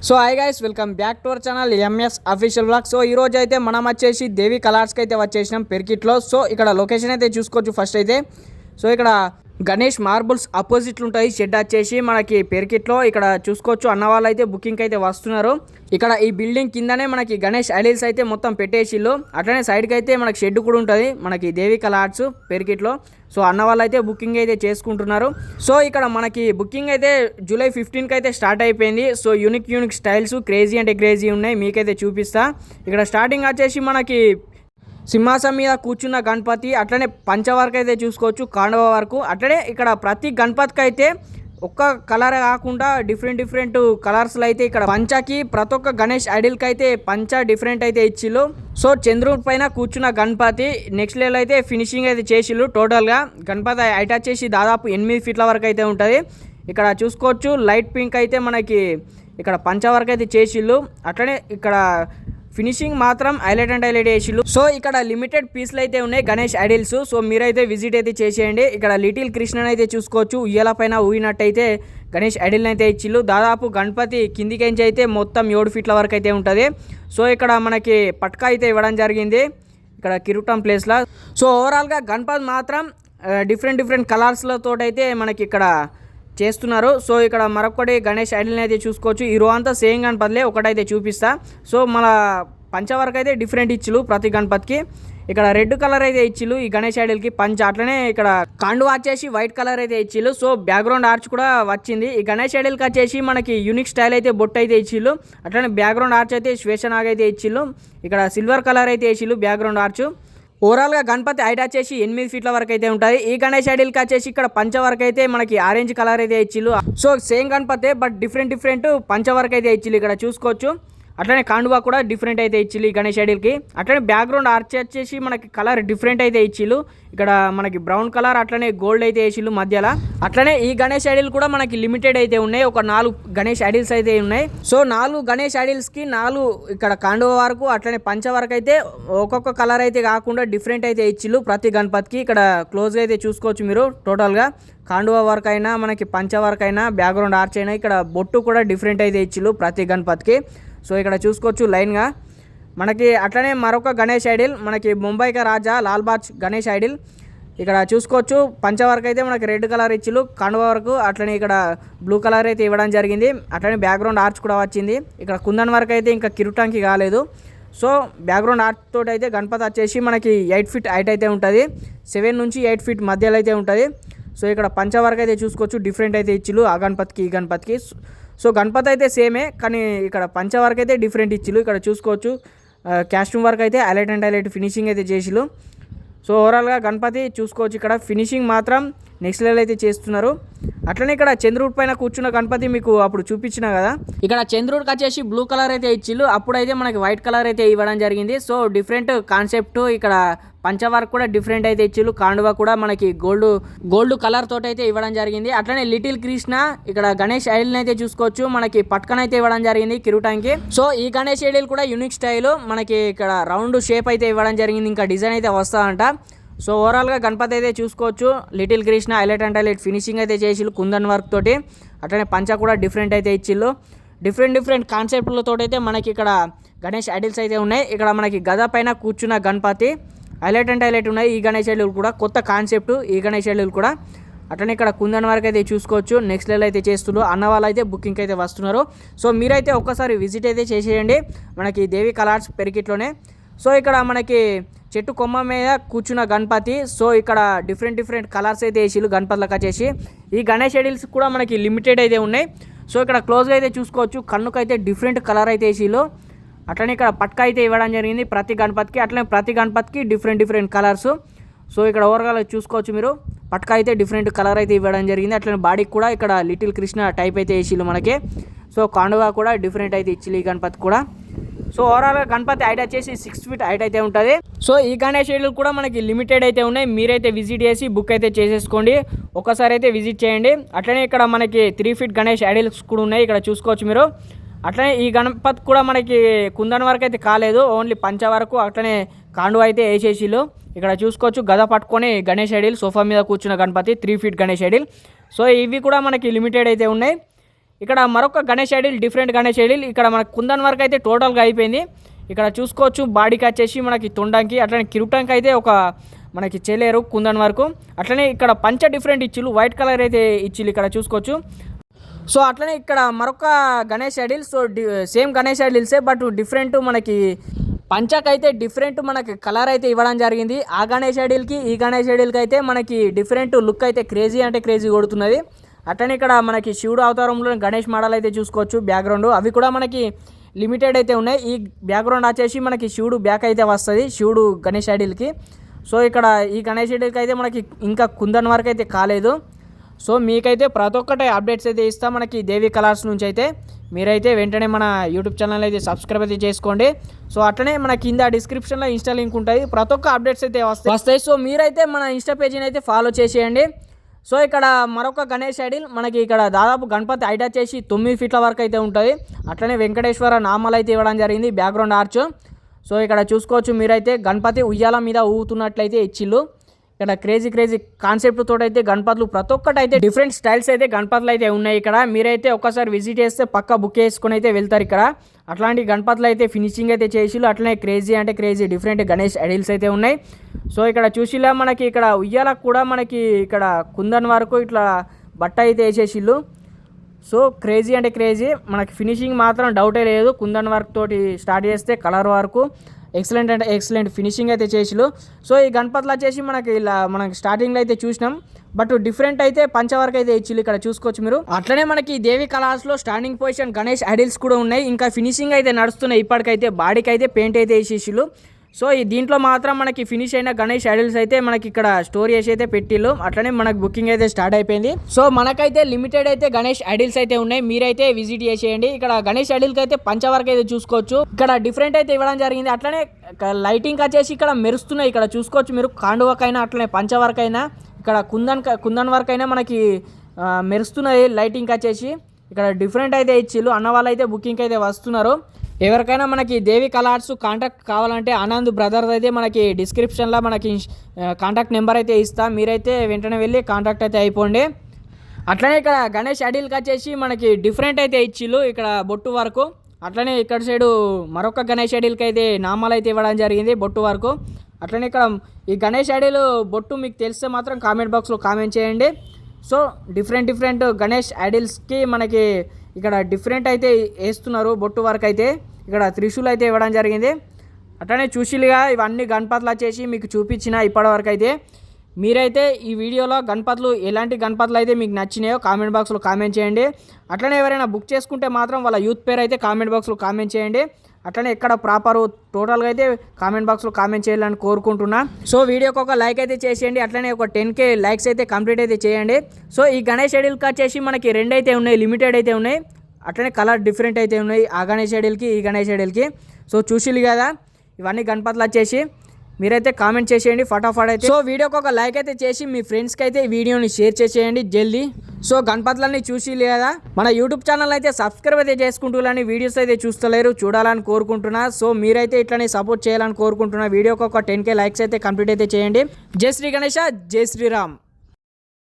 So hi guys, welcome back to our channel MS official vlog. So ఈ రోజు అయితే మనం వచ్చేసి దేవి కలర్స్కి అయితే వచ్చేసినాం పెర్కిట్లో. సో ఇక్కడ లొకేషన్ అయితే చూసుకోవచ్చు. ఫస్ట్ అయితే సో ఇక్కడ గణేష్ మార్బుల్స్ అపోజిట్లు ఉంటాయి షెడ్ వచ్చేసి మనకి పెర్కిట్లో. ఇక్కడ చూసుకోవచ్చు అన్న వాళ్ళు అయితే బుకింగ్ అయితే వస్తున్నారు. ఇక్కడ ఈ బిల్డింగ్ కిందనే మనకి గణేష్ ఐడిల్స్ అయితే మొత్తం పెట్టేసిళ్ళు. అట్లనే సైడ్కి అయితే మనకి షెడ్ కూడా ఉంటుంది మనకి దేవి కలర్స్ పెర్కిట్లో. సో అన్న వాళ్ళు అయితే బుకింగ్ అయితే చేసుకుంటున్నారు. సో ఇక్కడ మనకి బుకింగ్ అయితే జూలై 15కి అయితే స్టార్ట్ అయిపోయింది. సో యూనిక్ స్టైల్స్ క్రేజీ అంటే క్రేజీ ఉన్నాయి, మీకైతే చూపిస్తా. ఇక్కడ స్టార్టింగ్ వచ్చేసి మనకి సింహాసం మీద కూర్చున్న గణపతి, అట్లనే పంచ వరకు అయితే చూసుకోవచ్చు, కాండవ వరకు. అట్లనే ఇక్కడ ప్రతి గణపతికి అయితే ఒక్క కలర్ కాకుండా డిఫరెంట్ కలర్స్లో అయితే ఇక్కడ పంచకి ప్రతి ఒక్క గణేష్ ఐడిల్కి అయితే పంచ డిఫరెంట్ అయితే ఇచ్చిళ్ళు. సో చంద్రుడి పైన కూర్చున్న గణపతి నెక్స్ట్ లెవెల్ అయితే ఫినిషింగ్ అయితే చేసిళ్ళు. టోటల్గా గణపతి హైట్ వచ్చేసి దాదాపు 8 ఫీట్ల వరకు అయితే ఉంటుంది. ఇక్కడ చూసుకోవచ్చు లైట్ పింక్ అయితే మనకి ఇక్కడ పంచ వరకు అయితే చేసిళ్ళు. అట్లనే ఇక్కడ ఫినిషింగ్ మాత్రం హైలైట్ చేసిళ్ళు. సో ఇక్కడ లిమిటెడ్ పీస్లు అయితే ఉన్నాయి గణేష్ ఐడిల్స్. సో మీరైతే విజిట్ అయితే చేసేయండి. ఇక్కడ లిటిల్ కృష్ణని అయితే చూసుకోవచ్చు, ఉయ్యాల పైన ఊగినట్టయితే గణేష్ ఐడిల్ని అయితే ఇచ్చిళ్ళు. దాదాపు గణపతి కిందికించి అయితే మొత్తం 7 ఫీట్ల వరకు అయితే ఉంటుంది. సో ఇక్కడ మనకి పట్కా అయితే ఇవ్వడం జరిగింది ఇక్కడ కిరీటం ప్లేస్లో. సో ఓవరాల్గా గణపతి మాత్రం డిఫరెంట్ కలర్స్లతో అయితే మనకి ఇక్కడ చేస్తున్నారు. సో ఇక్కడ మరొకటి గణేష్ ఐడిల్ని అయితే చూసుకోవచ్చు. ఈ రో అంతా సేమ్ గణపతిలే, ఒకటైతే చూపిస్తా. సో మన పంచ వరకు అయితే డిఫరెంట్ ఇచ్చిళ్ళు ప్రతి గణపతికి. ఇక్కడ రెడ్ కలర్ అయితే ఇచ్చిళ్ళు ఈ గణేష్ ఐడిల్కి పంచ. అట్లనే ఇక్కడ కాండు వచ్చేసి వైట్ కలర్ అయితే ఇచ్చిళ్ళు. సో బ్యాక్గ్రౌండ్ ఆర్చ్ కూడా వచ్చింది. ఈ గణేష్ ఐడిల్కి వచ్చేసి మనకి యూనిక్ స్టైల్ అయితే బొట్టు అయితే ఇచ్చిళ్ళు. అట్లనే బ్యాక్గ్రౌండ్ ఆర్చ్ అయితే శ్వేషనాగ్ అయితే ఇచ్చిళ్ళు. ఇక్కడ సిల్వర్ కలర్ అయితే వేసిళ్ళు బ్యాక్గ్రౌండ్ ఆర్చ్. ఓవరాల్గా గణపతి హైట్ వచ్చేసి 8 ఫీట్ల వరకు అయితే ఉంటుంది. ఈ గణేష్ ఐడిల్కి వచ్చేసి ఇక్కడ పంచ వరకు అయితే మనకి ఆరెంజ్ కలర్ అయితే ఇచ్చిళ్ళు. So same Ganapati but different పంచ వరకు అయితే ఇచ్చిళ్ళు ఇక్కడ చూసుకోవచ్చు. అట్లనే కాండువా కూడా డిఫరెంట్ అయితే ఇచ్చిళ్ళు ఈ గణేష్ ఐడిల్కి. అట్లనే బ్యాక్గ్రౌండ్ ఆర్చ్ వచ్చేసి మనకి కలర్ డిఫరెంట్ అయితే ఇచ్చిళ్ళు. ఇక్కడ మనకి బ్రౌన్ కలర్ అట్లనే గోల్డ్ అయితే వేసిళ్ళు మధ్యలో. అట్లనే ఈ గణేష్ ఐడిల్ కూడా మనకి లిమిటెడ్ అయితే ఉన్నాయి. ఒక 4 గణేష్ ఐడిల్స్ అయితే ఉన్నాయి. సో 4 గణేష్ ఐడిల్స్కి 4 ఇక్కడ కాండువ వరకు అట్లనే పంచ వరకు అయితే ఒక్కొక్క కలర్ అయితే కాకుండా డిఫరెంట్ అయితే ఇచ్చిళ్ళు ప్రతి గణపతికి. ఇక్కడ క్లోజ్గా అయితే చూసుకోవచ్చు మీరు. టోటల్గా కాండువ వరకు అయినా మనకి పంచ వరకు అయినా బ్యాక్గ్రౌండ్ ఆర్చ్ అయినా ఇక్కడ బొట్టు కూడా డిఫరెంట్ అయితే ఇచ్చిళ్ళు ప్రతి గణపతికి. సో ఇక్కడ చూసుకోవచ్చు లైన్గా మనకి. అట్లనే మరొక గణేష్ ఐడిల్ మనకి ముంబై కా రాజా లాల్బాగ్ గణేష్ ఐడిల్. ఇక్కడ చూసుకోవచ్చు పంచ వరకు అయితే మనకి రెడ్ కలర్ ఇచ్చిళ్ళు, కండువ వరకు అట్లనే ఇక్కడ బ్లూ కలర్ అయితే ఇవ్వడం జరిగింది. అట్లనే బ్యాక్గ్రౌండ్ ఆర్చ్ కూడా వచ్చింది. ఇక్కడ కుందన్ వరకు అయితే ఇంకా కిరీటానికి కాలేదు. సో బ్యాక్గ్రౌండ్ ఆర్చ్ తోటి అయితే గణపతి వచ్చేసి మనకి 8 ఫీట్ హైట్ అయితే ఉంటుంది. 7 నుంచి 8 ఫీట్ మధ్యలో అయితే ఉంటుంది. సో ఇక్కడ పంచ వరకు అయితే చూసుకోవచ్చు డిఫరెంట్ అయితే ఇచ్చిళ్ళు ఆ గణపతికి ఈ గణపతికి. సో గణపతి అయితే సేమే, కానీ ఇక్కడ పంచ వరకు అయితే డిఫరెంట్ ఇచ్చిళ్ళు. ఇక్కడ చూసుకోవచ్చు క్యాస్ట్యూమ్ వర్క్ అయితే హైలైట్ ఫినిషింగ్ అయితే చేసిళ్ళు. సో ఓవరాల్గా గణపతి చూసుకోవచ్చు ఇక్కడ ఫినిషింగ్ మాత్రం నెక్స్ట్ లెవెల్ అయితే చేస్తున్నారు. అట్లనే ఇక్కడ చంద్రుడి పైన కూర్చున్న గణపతి మీకు అప్పుడు చూపించిన కదా, ఇక్కడ చంద్రుడికి వచ్చేసి బ్లూ కలర్ అయితే ఇచ్చిళ్ళు. అప్పుడైతే మనకి వైట్ కలర్ అయితే ఇవ్వడం జరిగింది. So different concept. ఇక్కడ పంచవర్క్ కూడా డిఫరెంట్ అయితే ఇచ్చిళ్ళు. కాండువ కూడా మనకి గోల్డ్ కలర్ తోటి అయితే ఇవ్వడం జరిగింది. అట్లనే లిటిల్ కృష్ణ ఇక్కడ గణేష్ ఐడిల్ని అయితే చూసుకోవచ్చు మనకి పట్కన అయితే ఇవ్వడం జరిగింది కిరీటానికి. సో ఈ గణేష్ ఐడిల్ కూడా యూనిక్ స్టైల్ మనకి ఇక్కడ రౌండ్ షేప్ అయితే ఇవ్వడం జరిగింది. ఇంకా డిజైన్ అయితే వస్తుందంట. సో ఓవరాల్గా గణపతి అయితే చూసుకోవచ్చు లిటిల్ కృష్ణ హైలైట్ ఫినిషింగ్ అయితే చేసిళ్ళు కుందన్ వర్క్ తోటి. అట్లనే పంచ కూడా డిఫరెంట్ అయితే ఇచ్చిళ్ళు. డిఫరెంట్ కాన్సెప్ట్లతో అయితే మనకి ఇక్కడ గణేష్ ఐడిల్స్ అయితే ఉన్నాయి. ఇక్కడ మనకి గద పైన కూర్చున్న గణపతి హైలైట్ ఉన్నాయి. ఈ గణేష్ ఐడిల్ కూడా కొత్త కాన్సెప్ట్ ఈ గణేష్ ఐడిల్ కూడా. అట్లనే ఇక్కడ కుందన్ వరకు అయితే చూసుకోవచ్చు నెక్స్ట్ లెవెల్ అయితే చేస్తున్నారు. అన్న వాళ్ళు అయితే బుకింగ్ అయితే వస్తున్నారు. సో మీరైతే ఒక్కసారి విజిట్ అయితే చేసేయండి మనకి దేవి కలర్స్ పెరికిట్లోనే. సో ఇక్కడ మనకి చెట్టు కొమ్మ మీద కూర్చున్న గణపతి. సో ఇక్కడ డిఫరెంట్ కలర్స్ అయితే వేసిళ్ళు గణపతులకు వచ్చేసి. ఈ గణేష్ ఐడిల్స్ కూడా మనకి లిమిటెడ్ అయితే ఉన్నాయి. సో ఇక్కడ క్లోజ్గా అయితే చూసుకోవచ్చు కన్నుకైతే డిఫరెంట్ కలర్ అయితే వేసిళ్ళు. అట్లనే ఇక్కడ పట్క అయితే ఇవ్వడం జరిగింది ప్రతి గణపతికి. అట్లనే ప్రతి గణపతికి డిఫరెంట్ కలర్స్. సో ఇక్కడ ఓవరాల్ చూసుకోవచ్చు మీరు పట్క అయితే డిఫరెంట్ కలర్ అయితే ఇవ్వడం జరిగింది. అట్లనే బాడీకి కూడా ఇక్కడ లిటిల్ కృష్ణ టైప్ అయితే వేసిళ్ళు మనకి. సో కాండువా కూడా డిఫరెంట్ అయితే ఇచ్చిళ్ళు ఈ గణపతి కూడా. సో ఓవరాల్గా గణపతి హైట్ వచ్చేసి 6 ఫీట్ హైట్ అయితే ఉంటుంది. సో ఈ గణేష్ ఐడిల్ కూడా మనకి లిమిటెడ్ అయితే ఉన్నాయి. మీరైతే విజిట్ చేసి బుక్ అయితే చేసేసుకోండి, ఒకసారి అయితే విజిట్ చేయండి. అట్లనే ఇక్కడ మనకి 3 ఫీట్ గణేష్ ఐడిల్స్ కూడా ఉన్నాయి ఇక్కడ చూసుకోవచ్చు మీరు. అట్లనే ఈ గణపతి కూడా మనకి కుందన్ వరకు అయితే కాలేదు, ఓన్లీ పంచ వరకు అట్లనే కాండు అయితే వేసేసిళ్ళు. ఇక్కడ చూసుకోవచ్చు గద పట్టుకొని గణేష్ ఐడిల్ సోఫా మీద కూర్చున్న Ganapati 3 feet Ganesh idol. So ఇవి కూడా మనకి లిమిటెడ్ అయితే ఉన్నాయి. ఇక్కడ మరొక Ganesh idol, different Ganesh idol. ఇక్కడ మనకు కుందన్ వర్క్ అయితే టోటల్గా అయిపోయింది. ఇక్కడ చూసుకోవచ్చు బాడీకి వచ్చేసి మనకి తొండంకి అట్లనే కిరీటంకి అయితే ఒక మనకి చెలేరు కుందన్ వరకు. అట్లనే ఇక్కడ పంచ డిఫరెంట్ ఇచ్చిళ్ళు, వైట్ కలర్ అయితే ఇచ్చిళ్ళు ఇక్కడ చూసుకోవచ్చు. సో అట్లనే ఇక్కడ మరొక Ganesh idol. So same Ganesh ఐడిల్సే బట్ డిఫరెంట్ మనకి పంచకైతే డిఫరెంట్ మనకి కలర్ అయితే ఇవ్వడం జరిగింది. ఆ గణేష్ ఐడిల్కి ఈ గణేష్ ఐడిల్కి అయితే మనకి డిఫరెంట్ లుక్ అయితే క్రేజీ అంటే క్రేజీ కొడుతున్నది. అట్లనే ఇక్కడ మనకి శివుడు అవతారంలో గణేష్ మోడల్ అయితే చూసుకోవచ్చు. బ్యాక్గ్రౌండ్ అవి కూడా మనకి లిమిటెడ్ అయితే ఉన్నాయి. ఈ బ్యాక్గ్రౌండ్ వచ్చేసి మనకి శివుడు బ్యాక్ అయితే వస్తుంది శివుడు గణేష్ ఐడిల్కి. సో ఇక్కడ ఈ గణేష్ ఐడిల్కి అయితే మనకి ఇంకా కుందన్ వరకు అయితే కాలేదు. సో మీకైతే ప్రతి ఒక్కటి అప్డేట్స్ అయితే ఇస్తాం మనకి దేవి కలర్స్ నుంచి అయితే. మీరైతే వెంటనే మన యూట్యూబ్ ఛానల్ అయితే సబ్స్క్రైబ్ అయితే చేసుకోండి. సో అట్లనే మన కింద డిస్క్రిప్షన్లో ఇన్స్టా లింక్ ఉంటుంది, ప్రతి ఒక్క అప్డేట్స్ అయితే వస్తాయి. సో మీరైతే మన ఇన్స్టా పేజీని అయితే ఫాలో చేసేయండి. సో ఇక్కడ మరొక గణేష్ ఐడిల్ మనకి ఇక్కడ దాదాపు గణపతి హైట్ వచ్చేసి 9 ఫీట్ల వరకు అయితే ఉంటుంది. అట్లనే వెంకటేశ్వర నామాలు అయితే ఇవ్వడం జరిగింది, బ్యాక్గ్రౌండ్ ఆర్చ్. సో ఇక్కడ చూసుకోవచ్చు మీరైతే గణపతి ఉయ్యాల మీద ఊగుతున్నట్లయితే ఇచ్చిళ్ళు. ఇక్కడ క్రేజీ కాన్సెప్ట్ తోటి అయితే గణపతులు ప్రతి ఒక్కటి అయితే డిఫరెంట్ స్టైల్స్ అయితే గణపతులు అయితే ఉన్నాయి ఇక్కడ. మీరైతే ఒక్కసారి విజిట్ చేస్తే పక్కా బుక్ చేసుకుని అయితే వెళ్తారు ఇక్కడ. అట్లాంటి గణపతులు అయితే ఫినిషింగ్ అయితే చేసిళ్ళు. అట్లనే క్రేజీ అంటే క్రేజీ డిఫరెంట్ గణేష్ ఐడిల్స్ అయితే ఉన్నాయి. సో ఇక్కడ చూసిలా మనకి ఇక్కడ ఉయ్యాలకు కూడా మనకి ఇక్కడ కుందన్ వరకు ఇట్లా బట్ట అయితే వేసేసిళ్ళు. సో క్రేజీ అంటే క్రేజీ మనకి ఫినిషింగ్ మాత్రం డౌటే లేదు. కుందన్ వర్క్ తోటి స్టార్ట్ చేస్తే కలర్ వరకు ఎక్సలెంట్ అంటే ఎక్సలెంట్ ఫినిషింగ్ అయితే చేసిళ్ళు. సో ఈ గణపతులు వచ్చేసి మనకి ఇలా మనకి స్టార్టింగ్లో అయితే చూసినాం, బట్ డిఫరెంట్ అయితే పంచవర్క్ అయితే ఇచ్చిళ్ళు ఇక్కడ చూసుకోవచ్చు మీరు. అట్లనే మనకి దేవి కలర్స్లో స్టాండింగ్ పొజిషన్ గణేష్ ఐడిల్స్ కూడా ఉన్నాయి. ఇంకా ఫినిషింగ్ అయితే నడుస్తున్నాయి ఇప్పటికైతే. బాడీకి అయితే పెయింట్ అయితే వేసేసిళ్ళు. సో ఈ దీంట్లో మాత్రం మనకి ఫినిష్ అయిన గణేష్ ఐడిల్స్ అయితే మనకి ఇక్కడ స్టోర్ చేసి అయితే పెట్టిళ్ళు. అట్లనే మనకి బుకింగ్ అయితే స్టార్ట్ అయిపోయింది. సో మనకైతే లిమిటెడ్ అయితే గణేష్ ఐడిల్స్ అయితే ఉన్నాయి, మీరైతే విజిట్ చేసేయండి. ఇక్కడ గణేష్ ఐడిల్కి అయితే పంచవర్క్ అయితే చూసుకోవచ్చు. ఇక్కడ డిఫరెంట్ అయితే ఇవ్వడం జరిగింది. అట్లనే లైటింగ్ వచ్చేసి ఇక్కడ మెరుస్తున్నాయి ఇక్కడ చూసుకోవచ్చు మీరు. కాండువర్క్ అయినా అట్లనే పంచవర్క్ అయినా ఇక్కడ కుందన్ వర్క్ అయినా మనకి మెరుస్తున్నాయి లైటింగ్ వచ్చేసి. ఇక్కడ డిఫరెంట్ అయితే ఇచ్చిళ్ళు. అన్న వాళ్ళు అయితే బుకింగ్ అయితే వస్తున్నారు. ఎవరికైనా మనకి దేవి కలర్స్ కాంటాక్ట్ కావాలంటే ఆనంద్ బ్రదర్స్ అయితే మనకి డిస్క్రిప్షన్లో మనకి కాంటాక్ట్ నెంబర్ అయితే ఇస్తా, మీరైతే వెంటనే వెళ్ళి కాంటాక్ట్ అయితే అయిపోండి. అట్లనే ఇక్కడ గణేష్ ఐడిల్కి వచ్చేసి మనకి డిఫరెంట్ అయితే ఇచ్చిళ్ళు ఇక్కడ బొట్టు వరకు. అట్లనే ఇక్కడ సైడు మరొక గణేష్ ఐడిల్కి అయితే నామాలు అయితే ఇవ్వడం జరిగింది బొట్టు వరకు. అట్లనే ఇక్కడ ఈ గణేష్ ఐడిల్ బొట్టు మీకు తెలిస్తే మాత్రం కామెంట్ బాక్స్లో కామెంట్ చేయండి. సో డిఫరెంట్ గణేష్ ఐడిల్స్కి మనకి ఇక్కడ డిఫరెంట్ అయితే వేస్తున్నారు బొట్టు వరకు అయితే. ఇక్కడ త్రిశూలు అయితే ఇవ్వడం జరిగింది. అట్లనే చూసిలుగా ఇవన్నీ గణపతులు వచ్చేసి మీకు చూపించిన ఇప్పటి వరకు అయితే. మీరైతే ఈ వీడియోలో గణపతులు ఎలాంటి గణపతులు అయితే మీకు నచ్చినాయో కామెంట్ బాక్స్లో కామెంట్ చేయండి. అట్లనే ఎవరైనా బుక్ చేసుకుంటే మాత్రం వాళ్ళ యూత్ పేరు అయితే కామెంట్ బాక్స్లో కామెంట్ చేయండి. అట్లనే ఎక్కడ ప్రాపర్ టోటల్గా అయితే కామెంట్ బాక్స్లో కామెంట్ చేయాలని కోరుకుంటున్నా. సో వీడియోకి ఒక లైక్ అయితే చేసేయండి. అట్లనే ఒక 10K లైక్స్ అయితే కంప్లీట్ అయితే చేయండి. సో ఈ గణేష్ ఐడిల్కి వచ్చేసి మనకి 2 అయితే ఉన్నాయి, లిమిటెడ్ అయితే ఉన్నాయి. అట్లనే కలర్ డిఫరెంట్ అయితే ఉన్నాయి ఆ గణేష్ ఐడిల్కి ఈ గణేష్ ఐడిల్కి. సో చూసిలు కదా ఇవన్నీ గణపతులు వచ్చేసి. మీరైతే కామెంట్ చేసేయండి ఫటాఫట్ అయితే. సో వీడియోకి ఒక లైక్ అయితే చేసి మీ ఫ్రెండ్స్కి అయితే ఈ వీడియోని షేర్ చేసేయండి జల్దీ. సో గణపతులన్నీ చూసి లేదా మన యూట్యూబ్ ఛానల్ అయితే సబ్స్క్రైబ్ అయితే చేసుకుంటున్నాను, వీడియోస్ అయితే చూస్తలేరు, చూడాలని కోరుకుంటున్నా. సో మీరైతే ఇట్లనే సపోర్ట్ చేయాలని కోరుకుంటున్నా. వీడియోకి ఒక 10K లైక్స్ అయితే కంప్లీట్ అయితే చేయండి. జై శ్రీ గణేష, జై శ్రీరామ్.